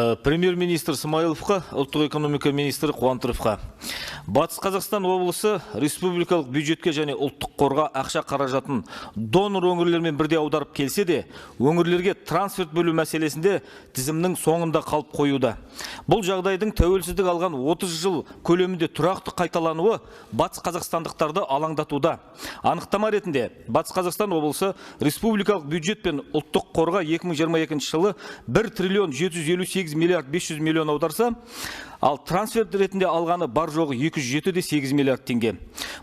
Премьер-министр Смайыловқа, ұлттық экономика министрі Қуантыровқа. Батыс Қазақстан облысы республикалық бюджетке және ұлттық қорға ақша қаражатын донор өңірлермен бірде аударып келсе де, өңірлерге трансферт бөлу мәселесінде тізімнің соңында қалып қоюда. Бұл жағдайдың тәуелсіздік алған 30 жыл көлемінде тұрақты қайталануы батыс қазақстандықтарды алаңдатуда. Анықтама ретінде Батыс Қазақстан облысы республикалық бюджет пен ұлттық қорға 2022 жылы 1 триллион 758 миллиард 500 миллион аударса, ал трансферт ретінде алғаны бар жоғы 207,8 миллиард теңге.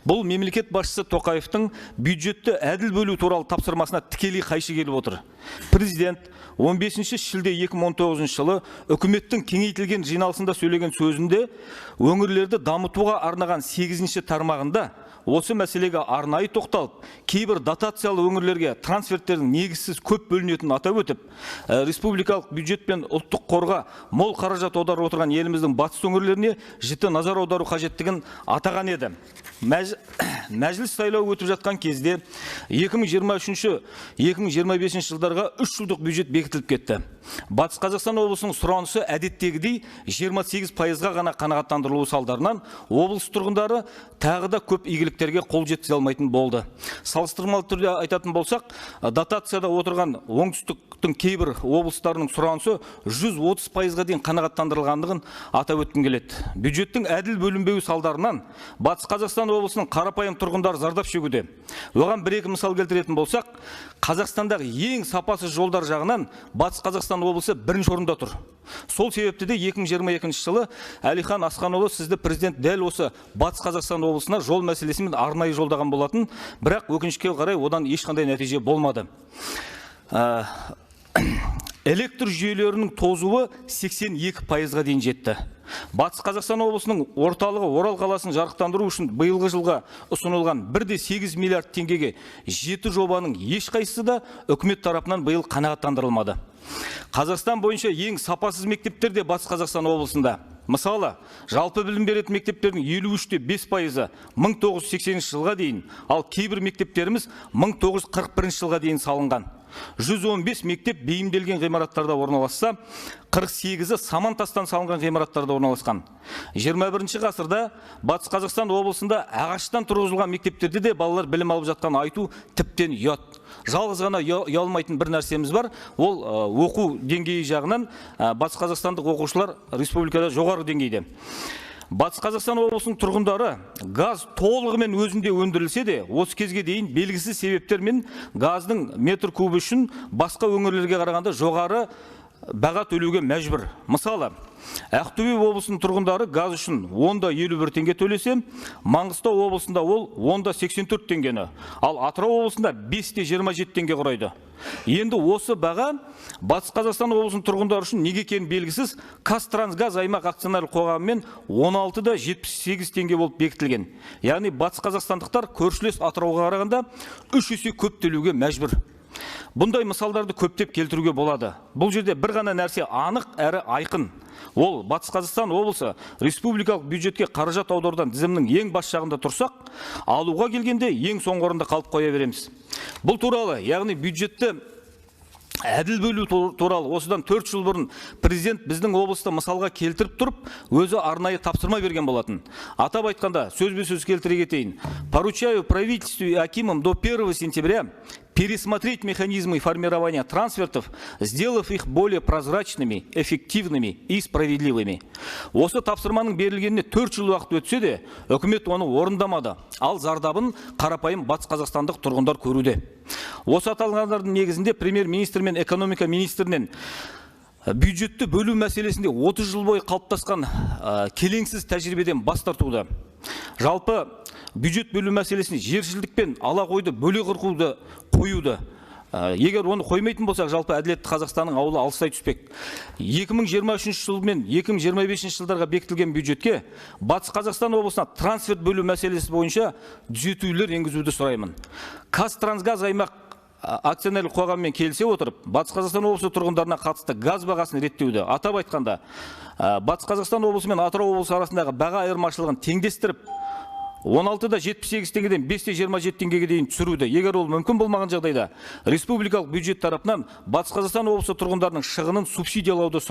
Бұл мемлекет басшысы Тоқаевтың бюджетті әділ бөлу туралы тапсырмасына тікелей қайшы келіп отыр. Президент 15 шілде 2019 жылы үкіметтің кеңейтілген жиналысында сөйлеген сөзінде өңірлерді дамытуға арнаған 8-ші тармағында осы мәселеге арнайы тоқталып, кейбір дотациялы өңірлерге трансферттердің негізсіз көп бөлінетінін атап өтіп, республикалық бюджет пен ұлттық қорға мол қаражат аударып отырған еліміздің батыс өңірлеріне жіті назар аудару қажеттігін атаған еді. Мәжіліс сайлауы өтіп жатқан кезде 2023-2025 жылдарға 3 жылдық бюджет бекітіліп кетті. Батыс Қазақстан облысының сұранысы әдеттегідей 28%-ға ғана қанағаттандырылуы салдарынан облыс тұрғындары тағы да көп игіліктерге қол жеткізе алмайтын болды. Салыстырмалы түрде айтатын болсақ, дотацияда отырған оңтүстіктің кейбір облыстарының сұранысы 130%-ға дейін қанағаттандырылғандығын атап өткім келеді. Бюджеттің әділ бөлінбеуі салдарынан Батыс Қазақстан облысының қарапайым тұрғындары зардап шегуде. Оған бір-екі мысал келтіретін болсақ, Қазақстандағы ең сапасыз жолдар жағынан Батыс Қазақстан облысы бірінші орында тұр. Сол себепті де 2022 жылы Әлихан Асханұлы сізді президент дәл осы Батыс Қазақстан облысына жол мәселесімен арнайы жолдаған болатын, бірақ өкінішке қарай одан ешқандай нәтиже болмады. Электр жүйелерінің тозуы 82%-ға дейін жетті. Батыс Қазақстан облысының орталығы Орал қаласын жарықтандыру үшін биылғы жылға ұсынылған 1,8 миллиард теңгеге 7 жобаның ешқайсысы да үкімет тарапынан биыл қанағаттандырылмады. Қазақстан бойынша ең сапасыз мектептер де Батыс Қазақстан облысында. Мысалы, жалпы білім беретін мектептердің 53,5%-ы 1980 жылға дейін, ал кейбір мектептеріміз 1941 жылға дейін салынған. 115 мектеп бейімделген ғимараттарда орналасса, 48-і саман тастан салынған ғимараттарда орналасқан. 21 ғасырда Батыс Қазақстан облысында ағаштан тұрғызылған мектептерде де балалар білім алып жатқан айту тіптен ұят. Жалғыз ғана ұялмайтын бір нәрсеміз бар, ол оқу деңгейі жағынан Батыс Қазақстандық оқушылар республикада жоғары деңгейде. Батыс Қазақстан облысының тұрғындары газ толығымен өзінде өндірілсе де, осы кезге дейін белгісіз себептермен газдың метр кубы үшін басқа өңірлерге қарағанда жоғары баға төлеуге мәжбүр. Мысалы, Ақтөбе облысының тұрғындары газ үшін 10,51 теңге төлесе, Маңғыстау облысында ол 10,84 теңгені, ал Атырау облысында 5,27 теңге құрайды. Енді осы баға Батыс Қазақстан облысының тұрғындары үшін неге екені белгісіз, Қазтрансгаз аймақ акционерлік қоғамымен 16,78 теңге болып бекітілген. Яғни Батыс Қазақстандықтар көршілес Атырауға қарағанда 3 есе көп төлеуге мәжбүр. Бұндай мысалдарды көптеп келтіруге болады. Бұл жерде бір ғана нәрсе анық әрі айқын. Ол Батыс Қазақстан облысы республикалық бюджетке қаражат аударудан тізімнің ең бас жағында тұрсақ, алуға келгенде ең соңғы орында қалып қоя береміз. Бұл туралы, яғни бюджетті әділ бөлу туралы осыдан 4 жыл бұрын президент біздің облысты мысалға келтіріп тұрып, өзі арнайы тапсырма берген болатын. Атап айтқанда, сөзбе-сөз келтіре кетейін. Поручаю правительству и акимам до 1 сентября пересмотреть механизмы формирования трансфертов, сделав их более прозрачными, эффективными и справедливыми. Осы тапсырманың берілгеніне 4 жыл уақыт өтсе де, үкімет оны орындамады. Ал зардабын қарапайым Батыс Қазақстандық тұрғындар көруде. Осы аталғандардың негізінде премьер-министр мен экономика министрінен бюджетті бөлу мәселесінде 30 жыл бойы қалыптасқан келеңсіз тәжірибеден бас тартуда. Жалпы бюджет бөлу мәселесіне жершілдік пен ала қойды бөле қырқуды қоюды. Егер оны қоймайтын болсақ, жалпы әділетті Қазақстанның ауылы алыстай түспек. 2023 жыл мен 2025 жылдарға бекітілген бюджетке Батыс Қазақстан облысына трансферт бөлу мәселесі бойынша түзетулер енгізуді сұраймын. Қазтрансгаз аймақ акционерлік қоғаммен келісе отырып, Батыс Қазақстан облысы тұрғындарына қатысты газ бағасын реттеуді. Атап айтқанда, Батыс Қазақстан облысы мен Атырау облысы арасындағы баға айырмашылығын теңдестіріп, 16,78 теңгеден 5,27 теңгеге дейін түсіруді. Егер ол мүмкін болмаған жағдайда, республикалық бюджет тарапынан Батыс Қазақстан облысы тұрғындарының шығынын субсидиялауды